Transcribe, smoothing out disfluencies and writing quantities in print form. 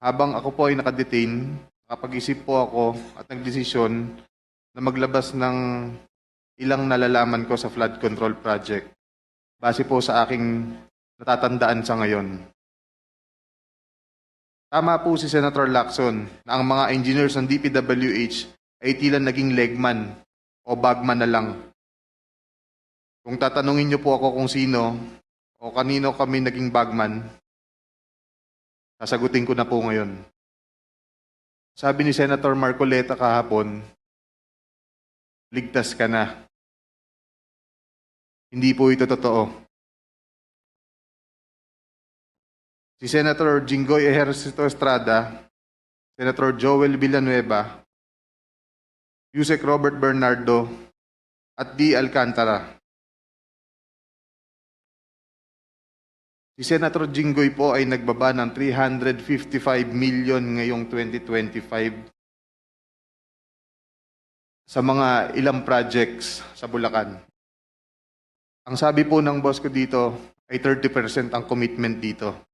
Habang ako po ay nakadetain, nakapag-isip po ako at nagdesisyon na maglabas ng ilang nalalaman ko sa flood control project base po sa aking natatandaan sa ngayon. Tama po si Senator Lacson na ang mga engineers ng DPWH ay tila naging legman o bagman na lang. Kung tatanungin niyo po ako kung sino o kanino kami naging bagman, sasagutin ko na po ngayon. Sabi ni Senator Marcoleta kahapon, ligtas ka na. Hindi po ito totoo. Si Senator Jinggoy Ejercito Estrada, Senator Joel Villanueva, Yusek Robert Bernardo, at D. Alcantara. Si Senator Jinggoy po ay nagbaba ng 355 million ngayong 2025 sa mga ilang projects sa Bulacan. Ang sabi po ng boss ko dito ay 30% ang commitment dito.